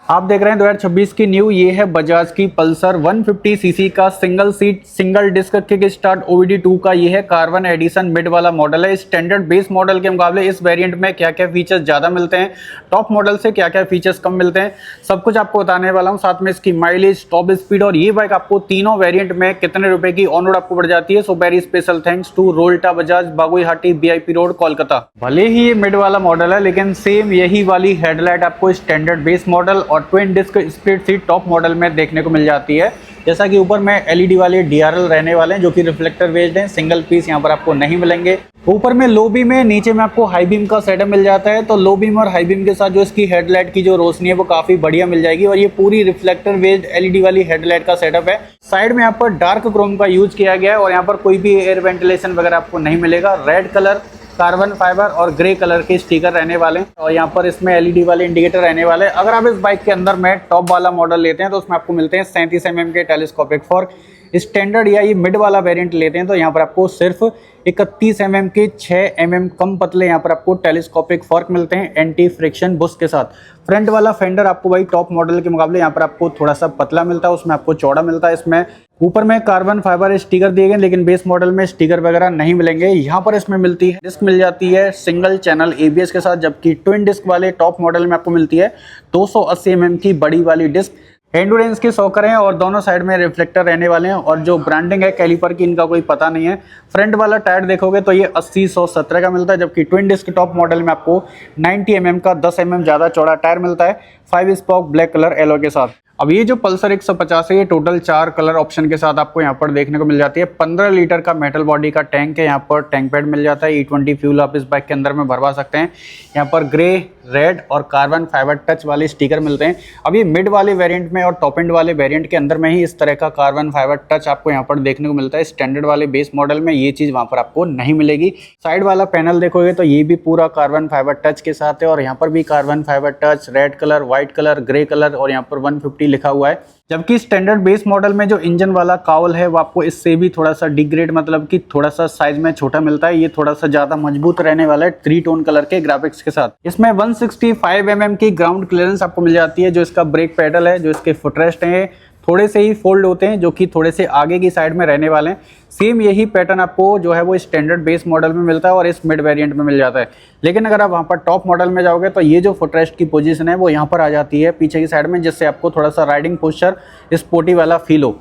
आप देख रहे हैं 2026 की न्यू, ये है बजाज की पल्सर 150 सीसी का single seat single disc kick start OBD2 का। ये है कार्बन एडिशन मिड वाला मॉडल है। स्टैंडर्ड बेस मॉडल के मुकाबले इस वेरिएंट में क्या क्या फीचर्स ज़्यादा मिलते हैं, टॉप मॉडल से क्या क्या फीचर्स कम मिलते हैं, सब कुछ आपको बताने वाला हूँ। साथ में इसकी माइलेज, टॉप स्पीड और ये बाइक आपको तीनों वेरियंट में कितने रुपए की ऑन रोड आपको पड़ जाती है। So very special thanks to Rolta Bajaj, Baguiati, VIP road, Kolkata. भले ही ये मिड वाला मॉडल है लेकिन सेम यही वाली हेडलाइट आपको स्टैंडर्ड बेस मॉडल और twin disc split seat top model में देखने को मिल जाती है। जैसा कि ऊपर में LED वाले DRL रहने वाले हैं जो कि रिफ्लेक्टर बेस्ड हैं। सिंगल पीस यहाँ पर आपको नहीं मिलेंगे। ऊपर में लो बीम है, नीचे में आपको हाई बीम का सेटअप मिल जाता है। तो लो बीम और हाई बीम के साथ जो इसकी हेडलाइट की जो रोशनी है वो काफी बढ़िया मिल जाएगी और ये पूरी रिफ्लेक्टर बेस्ड LED वाली हेडलाइट का सेटअप है। साइड में यहाँ पर डार्क क्रोम का यूज किया गया है और यहाँ पर कोई भी एयर वेंटिलेशन वगैरह आपको नहीं मिलेगा। रेड कलर, कार्बन फाइबर और ग्रे कलर के स्टिकर रहने वाले हैं और यहाँ पर इसमें LED वाले इंडिकेटर रहने वाले हैं। अगर आप इस बाइक के अंदर में टॉप वाला मॉडल लेते हैं तो उसमें आपको मिलते हैं 37 mm के टेलीस्कोपिक फॉर्क। स्टैंडर्ड या ये मिड वाला वेरिएंट लेते हैं तो यहाँ पर आपको सिर्फ 31 mm के 6 mm कम पतले यहाँ पर आपको टेलीस्कोपिक फॉर्क मिलते हैं एंटी फ्रिक्शन बुश के साथ। फ्रंट वाला फेंडर आपको भाई टॉप मॉडल के मुकाबले यहाँ पर आपको थोड़ा सा पतला मिलता है, उसमें आपको चौड़ा मिलता है। इसमें ऊपर में कार्बन फाइबर स्टिकर दिए गए लेकिन बेस मॉडल में स्टिकर वगैरह नहीं मिलेंगे। यहाँ पर इसमें मिलती है डिस्क मिल जाती है सिंगल चैनल ABS के साथ, जबकि ट्विन डिस्क वाले टॉप मॉडल में आपको मिलती है 280 mm की बड़ी वाली डिस्क। एंडोरेंस के शॉकर हैं और दोनों साइड में रिफ्लेक्टर रहने वाले हैं और जो ब्रांडिंग है कैलिपर की इनका कोई पता नहीं है। फ्रंट वाला टायर देखोगे तो ये 80/117 का मिलता है, जबकि ट्विन डिस्क टॉप मॉडल में आपको 90 mm का 10 mm ज़्यादा चौड़ा टायर मिलता है 5 स्पोक ब्लैक कलर एलो के साथ। अब ये जो पल्सर 150 है ये टोटल 4 कलर ऑप्शन के साथ आपको यहाँ पर देखने को मिल जाती है। 15 लीटर का मेटल बॉडी का टैंक है, यहाँ पर टैंक पैड मिल जाता है। E20 फ्यूल आप इस बाइक के अंदर में भरवा सकते हैं। यहाँ पर ग्रे, रेड और कार्बन फाइबर टच वाले स्टिकर मिलते हैं। अब ये मिड वाले वेरिएंट में और टॉप एंड वाले वेरिएंट के अंदर में ही इस तरह का कार्बन फाइबर टच आपको यहाँ पर देखने को मिलता है। स्टैंडर्ड वाले बेस मॉडल में ये चीज़ वहाँ पर आपको नहीं मिलेगी। साइड वाला पैनल देखोगे तो ये भी पूरा कार्बन फाइबर टच के साथ है और यहाँ पर भी carbon fibre touch, red colour, white colour, grey colour और यहाँ पर 150 लिखा हुआ है। जबकि स्टैंडर्ड बेस मॉडल में जो इंजन वाला कावल है वो आपको इससे भी थोड़ा सा डिग्रेड, मतलब कि थोड़ा सा साइज में छोटा मिलता है। ये थोड़ा सा ज्यादा मजबूत रहने वाला है 3 टोन कलर के ग्राफिक्स के साथ। इसमें 165 mm की ग्राउंड क्लियरेंस आपको मिल जाती है। जो इसका ब्रेक पेडल है, जो इसके फुटरेस्ट हैं, थोड़े से ही फोल्ड होते हैं जो कि थोड़े से आगे की साइड में रहने वाले हैं। सेम यही पैटर्न आपको जो है वो स्टैंडर्ड बेस मॉडल में मिलता है और इस मिड वेरिएंट में मिल जाता है। लेकिन अगर आप वहाँ पर टॉप मॉडल में जाओगे तो ये जो फुटरेस्ट की पोजीशन है वो यहाँ पर आ जाती है पीछे की साइड में, जिससे आपको थोड़ा सा राइडिंग पोस्चर स्पोर्टी वाला फील हो।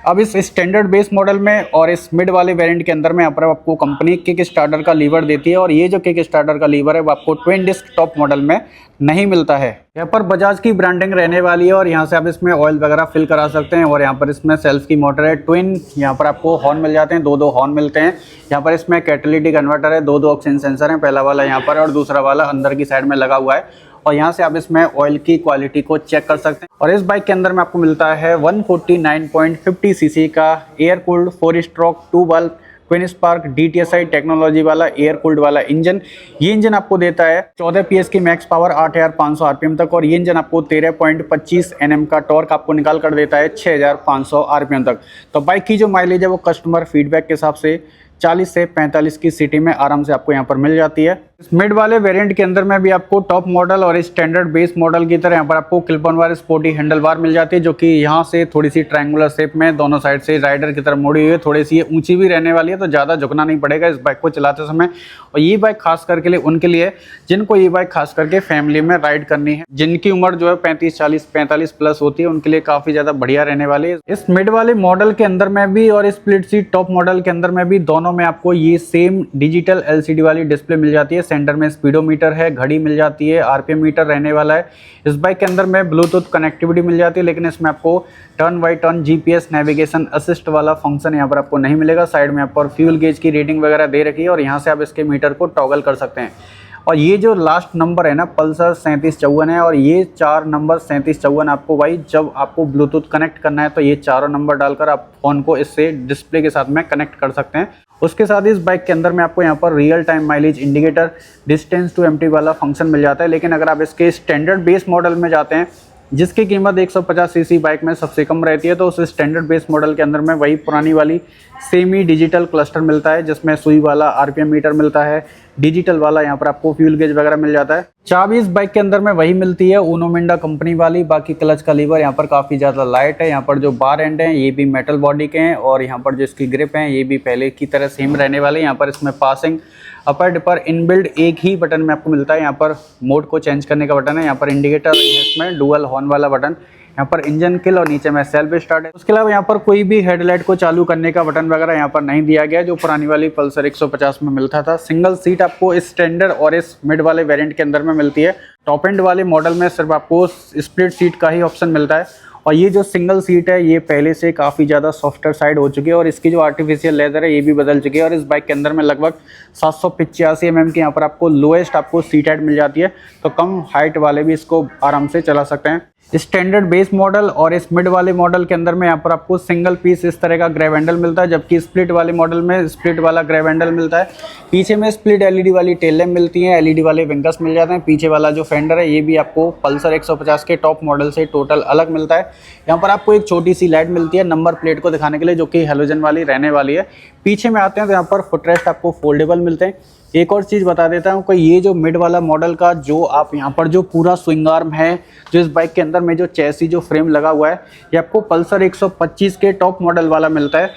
अब इस स्टैंडर्ड बेस मॉडल में और इस मिड वाले वेरिएंट के अंदर में यहाँ पर आपको कंपनी किक स्टार्टर का लीवर देती है और ये जो किक स्टार्टर का लीवर है वो आपको ट्विन डिस्क टॉप मॉडल में नहीं मिलता है। यहाँ पर बजाज की ब्रांडिंग रहने वाली है और यहाँ से आप इसमें ऑयल वगैरह फिल करा सकते हैं और यहाँ पर इसमें सेल्फ की मोटर है ट्विन। यहाँ पर आपको हॉर्न मिल जाते हैं, 2 हॉर्न मिलते हैं। यहाँ पर इसमें कैटालिटिक कन्वर्टर है, 2 ऑक्सीजन सेंसर हैं, पहला वाला यहाँ पर और दूसरा वाला अंदर की साइड में लगा हुआ है और यहाँ से आप इसमें ऑयल की क्वालिटी को चेक कर सकते हैं। और इस बाइक के अंदर में आपको मिलता है 149.50 सीसी का air cooled 4 stroke 2 valve twin spark DTSI technology वाला एयर कूल्ड वाला इंजन। ये इंजन आपको देता है 14 PS की मैक्स पावर 8500 RPM तक और ये इंजन आपको 13.25 Nm का टॉर्क आपको निकाल कर देता है 6500 RPM तक। तो बाइक की जो माइलेज है वो कस्टमर फीडबैक के हिसाब से 40 से 45 की सिटी में आराम से आपको यहाँ पर मिल जाती है। इस मिड वाले वेरिएंट के अंदर में भी आपको टॉप मॉडल और स्टैंडर्ड बेस मॉडल की तरह यहाँ पर आपको क्लिप ऑन वार स्पोर्टी हैंडल बार मिल जाती है, जो कि यहाँ से थोड़ी सी ट्रायंगुलर शेप में दोनों साइड से राइडर की तरफ मुड़ी हुई है। थोड़ी सी ये ऊंची भी रहने वाली है तो ज़्यादा झुकना नहीं पड़ेगा इस बाइक को चलाते समय। और ये बाइक खास करके लिए उनके लिए जिनको ये बाइक खास करके फैमिली में राइड करनी है, जिनकी उम्र जो है 35-40-45 प्लस होती है, उनके लिए काफ़ी ज़्यादा बढ़िया रहने वाली है। इस मिड वाले मॉडल के अंदर में भी और स्प्लिट सीट टॉप मॉडल के अंदर में भी दोनों में आपको ये सेम डिजिटल LCD वाली डिस्प्ले मिल जाती है। सेंटर में स्पीडोमीटर है, घड़ी मिल जाती है, RPM मीटर रहने वाला है। इस बाइक के अंदर में ब्लूटूथ कनेक्टिविटी मिल जाती है, लेकिन इसमें आपको turn by turn GPS navigation assist वाला फंक्शन यहाँ पर आपको नहीं मिलेगा। साइड में यहाँ पर फ्यूल गेज की रीडिंग वगैरह दे रखी है और यहाँ से आप इसके मीटर को टॉगल कर सकते हैं। और ये जो लास्ट नंबर है ना पल्सर 3754 है और ये 4 नंबर 3754 आपको भाई जब आपको ब्लूटूथ कनेक्ट करना है तो ये चारों नंबर डालकर आप फ़ोन को इससे डिस्प्ले के साथ में कनेक्ट कर सकते हैं। उसके साथ इस बाइक के अंदर में आपको यहाँ पर real time mileage indicator, distance to empty वाला फंक्शन मिल जाता है। लेकिन अगर आप इसके स्टैंडर्ड बेस मॉडल में जाते हैं जिसकी कीमत 150 सीसी बाइक में सबसे कम रहती है, तो उस स्टैंडर्ड बेस मॉडल के अंदर में वही पुरानी वाली सेमी डिजिटल क्लस्टर मिलता है जिसमें सुई वाला RPM मीटर मिलता है, डिजिटल वाला यहाँ पर आपको फ्यूल गेज वगैरह मिल जाता है। चाबी इस बाइक के अंदर में वही मिलती है ऊनो मिंडा कंपनी वाली। बाकी क्लच का लीवर यहाँ पर काफ़ी ज़्यादा लाइट है। यहाँ पर जो बार एंड हैं ये भी मेटल बॉडी के हैं और यहाँ पर जो इसकी ग्रिप हैं ये भी पहले की तरह सेम रहने वाले। यहाँ पर इसमें पासिंग अपर डिपर इनबिल्ड एक ही बटन में आपको मिलता है। यहाँ पर मोड को चेंज करने का बटन है, यहाँ पर इंडिकेटर है, इसमें डुअल हॉर्न वाला बटन, यहाँ पर इंजन किल और नीचे में सेल्फ स्टार्ट है। उसके अलावा यहाँ पर कोई भी हेडलाइट को चालू करने का बटन वगैरह यहाँ पर नहीं दिया गया जो पुरानी वाली पल्सर 150 में मिलता था। सिंगल सीट आपको इस स्टैंडर्ड और इस मिड वाले वेरिएंट के अंदर में मिलती है। टॉप एंड वाले मॉडल में सिर्फ आपको स्प्लिट सीट का ही ऑप्शन मिलता है और ये जो सिंगल सीट है ये पहले से काफ़ी ज़्यादा सॉफ्टर साइड हो चुकी है और इसकी जो आर्टिफिशियल लेदर है ये भी बदल चुकी है। और इस बाइक के अंदर में लगभग 785 mm की यहाँ पर आपको लोएस्ट आपको सीट हाइट मिल जाती है, तो कम हाइट वाले भी इसको आराम से चला सकते हैं। स्टैंडर्ड बेस मॉडल और इस मिड वाले मॉडल के अंदर में यहाँ पर आपको सिंगल पीस इस तरह का ग्रैब हैंडल मिलता है, जबकि स्प्लिट वाले मॉडल में स्प्लिट वाला ग्रैब हैंडल मिलता है। पीछे में स्प्लिट एलईडी वाली टेल लैम्प मिलती हैं, एलईडी वाले विंगर्स मिल जाते हैं। पीछे वाला जो फेंडर है ये भी आपको पल्सर 150 के टॉप मॉडल से टोटल अलग मिलता है। यहाँ पर आपको एक छोटी सी लाइट मिलती है नंबर प्लेट को दिखाने के लिए, जो कि हेलोजन वाली रहने वाली है। पीछे में आते हैं तो यहाँ पर फुटरेस्ट आपको फोल्डेबल मिलते हैं। एक और चीज़ बता देता हूँ कि ये जो मिड वाला मॉडल का जो आप यहाँ पर जो पूरा स्विंग आर्म है, जो इस बाइक के अंदर में जो चैसी जो फ्रेम लगा हुआ है ये आपको पल्सर 125 के टॉप मॉडल वाला मिलता है,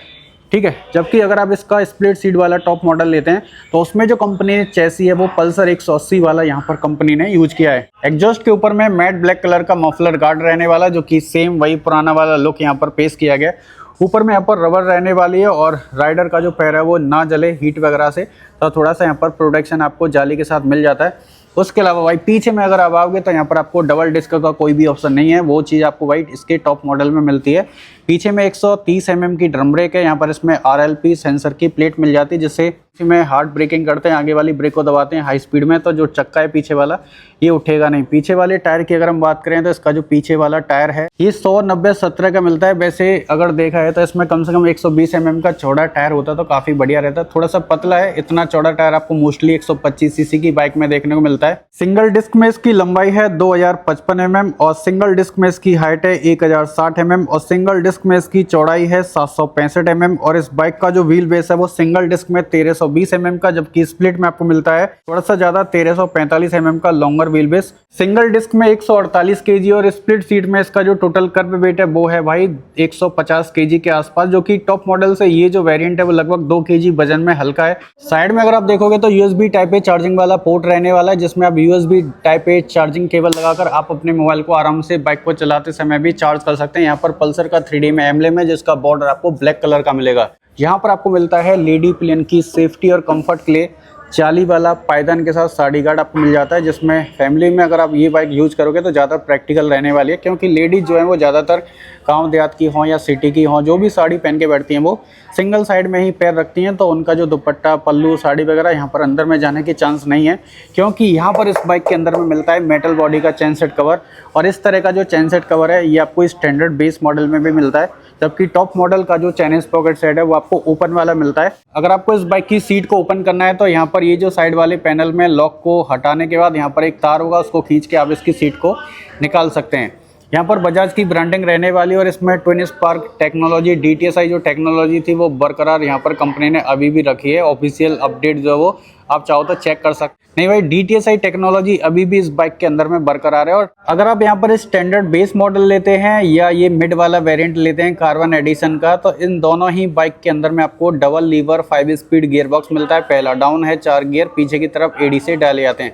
ठीक है। जबकि अगर आप इसका स्प्लिट सीट वाला टॉप मॉडल लेते हैं तो उसमें जो कंपनी ने चैसी है वो पल्सर 180 वाला यहाँ पर कंपनी ने यूज किया है। एग्जॉस्ट के ऊपर में मैट ब्लैक कलर का मफलर गार्ड रहने वाला, जो कि सेम वही पुराना वाला लुक यहाँ पर पेश किया गया। ऊपर में यहाँ पर रबर रहने वाली है और राइडर का जो पैर है वो ना जले हीट वगैरह से, तो थोड़ा सा यहाँ पर प्रोटेक्शन आपको जाली के साथ मिल जाता है। उसके अलावा भाई पीछे में अगर आप आओगे तो यहाँ पर आपको डबल डिस्क का कोई भी ऑप्शन नहीं है, वो चीज़ आपको भाई इसके टॉप मॉडल में मिलती है। पीछे में 130 mm की ड्रम ब्रेक है। यहाँ पर इसमें RLP सेंसर की प्लेट मिल जाती है, जिससे में हार्ड ब्रेकिंग करते हैं, आगे वाली ब्रेक को दबाते हैं हाई स्पीड में तो जो चक्का है पीछे वाला ये उठेगा नहीं। पीछे वाले टायर की अगर हम बात करें तो इसका जो पीछे वाला टायर है ये 100/90/17 का मिलता है। वैसे अगर देखा है तो इसमें कम से कम 120 mm का चौड़ा टायर होता तो काफ़ी बढ़िया रहता। थोड़ा सा पतला है, इतना चौड़ा टायर आपको मोस्टली 125 सीसी की बाइक में देखने को मिलता है। सिंगल डिस्क में इसकी लंबाई है 2055 mm और सिंगल डिस्क में इसकी हाइट है 1060 mm और सिंगल डिस्क में इसकी चौड़ाई है 765 mm और इस बाइक का जो व्हील बेस है वो सिंगल डिस्क में 1320 mm का, जबकि स्प्लिट में आपको मिलता है थोड़ा सा ज्यादा 1345 mm का longer wheel base. Single disc में 148 kg और स्प्लिट सीट में इसका जो टोटल कर्व वेट है वो है भाई 150 kg के आसपास, जो कि टॉप मॉडल से ये जो वेरिएंट है वो लगभग 2 kg वजन में हल्का है। साइड में अगर आप देखोगे तो USB टाइप ए चार्जिंग वाला पोर्ट रहने वाला है, जिसमें आप USB type A charging cable लगाकर आप अपने मोबाइल को आराम से बाइक को चलाते समय भी चार्ज कर सकते हैं। यहाँ पर पल्सर का 3D में एम्ब्लेम है, जिसका बॉर्डर आपको ब्लैक कलर का मिलेगा। यहाँ पर आपको मिलता है लेडी प्लेन की सेफ्टी और कंफर्ट के लिए चाली वाला पायदान के साथ साड़ी गार्ड आपको मिल जाता है, जिसमें फैमिली में अगर आप ये बाइक यूज़ करोगे तो ज़्यादा प्रैक्टिकल रहने वाली है, क्योंकि लेडीज जो है वो ज़्यादातर गांव देहात की हों या सिटी की हों, जो भी साड़ी पहन के बैठती हैं वो सिंगल साइड में ही पैर रखती हैं, तो उनका जो दुपट्टा पल्लू साड़ी वगैरह यहाँ पर अंदर में जाने के चांस नहीं है, क्योंकि यहाँ पर इस बाइक के अंदर में मिलता है मेटल बॉडी का चेन सेट कवर। और इस तरह का जो चेन सेट कवर है ये आपको स्टैंडर्ड बेस मॉडल में भी मिलता है, जबकि टॉप मॉडल का जो चाइनीज पॉकेट सेट है वो आपको ओपन वाला मिलता है। अगर आपको इस बाइक की सीट को ओपन करना है तो यहाँ पर ये जो साइड वाले पैनल में लॉक को हटाने के बाद यहाँ पर एक तार होगा, उसको खींच के आप इसकी सीट को निकाल सकते हैं। यहाँ पर बजाज की ब्रांडिंग रहने वाली और इसमें ट्विन स्पार्क टेक्नोलॉजी DTSI जो टेक्नोलॉजी थी वो बरकरार यहाँ पर कंपनी ने अभी भी रखी है। ऑफिशियल अपडेट जो है वो आप चाहो तो चेक कर सकते नहीं भाई, DTSI टेक्नोलॉजी अभी भी इस बाइक के अंदर में बरकरार है। और अगर आप यहाँ पर स्टैंडर्ड बेस मॉडल लेते हैं या ये मिड वाला वेरिएंट लेते हैं कार्बन एडिशन का, तो इन दोनों ही बाइक के अंदर में आपको double lever 5 speed gear box मिलता है। पहला डाउन है, 4 गियर पीछे की तरफ AD से डाले जाते हैं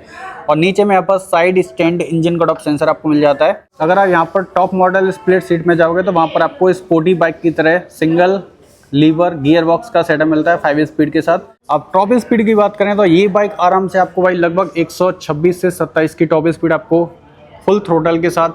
और नीचे में यहाँ पर side stand engine cut off sensor आपको मिल जाता है। अगर आप यहाँ पर टॉप मॉडल स्प्लिट सीट में जाओगे तो वहाँ पर आपको स्पोर्टी बाइक की तरह सिंगल लीवर गियर बॉक्स का सेटअप मिलता है 5 स्पीड के साथ। अब टॉप स्पीड की बात करें तो ये बाइक आराम से आपको भाई लगभग 126 से 27 की टॉप स्पीड आपको फुल थ्रोटल के साथ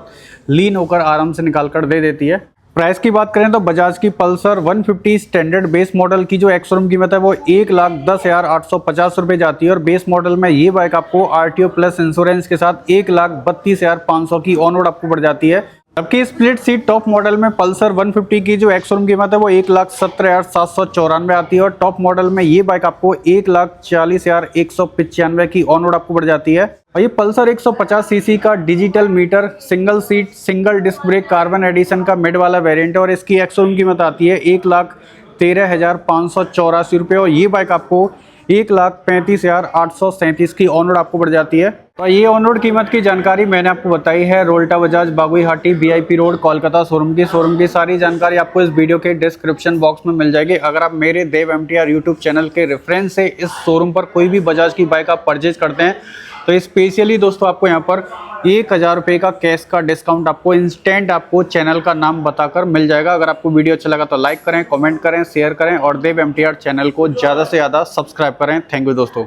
लीन होकर आराम से निकाल कर दे देती है। प्राइस की बात करें तो बजाज की पल्सर 150 स्टैंडर्ड बेस मॉडल की जो एक्स-शोरूम कीमत है वो 1,10,850 रुपये जाती है और बेस मॉडल में ये बाइक आपको RTO प्लस इंश्योरेंस के साथ 1,32,500 की ऑन रोड आपको पड़ जाती है। जबकि स्प्लिट सीट टॉप मॉडल में पल्सर 150 की जो एक्स-शोरूम कीमत है वो 1,17,794 आती है और टॉप मॉडल में ये बाइक आपको 1,40,195 की ऑन रोड आपको पड़ जाती है। और ये पल्सर 150 सीसी का digital meter single seat single disc brake carbon edition का मिड वाला वेरिएंट है और इसकी एक्स-शोरूम कीमत आती है 1,13,584 रुपये और ये बाइक आपको 1,35,837 की ऑन रोड आपको पड़ जाती है। तो ये ऑन रोड कीमत की जानकारी मैंने आपको बताई है। Rolta Bajaj Baguiati VIP road Kolkata showroom की सारी जानकारी आपको इस वीडियो के डिस्क्रिप्शन बॉक्स में मिल जाएगी। अगर आप मेरे देव MTR यूट्यूब चैनल के रेफरेंस से इस शोरूम पर कोई भी बजाज की बाइक आप परचेज करते हैं तो स्पेशली दोस्तों आपको यहाँ पर 1,000 रुपये का कैश का डिस्काउंट आपको इंस्टेंट आपको चैनल का नाम बताकर मिल जाएगा। अगर आपको वीडियो अच्छा लगा तो लाइक करें, कमेंट करें, शेयर करें और देव MTR चैनल को ज़्यादा से ज़्यादा सब्सक्राइब करें। थैंक यू दोस्तों।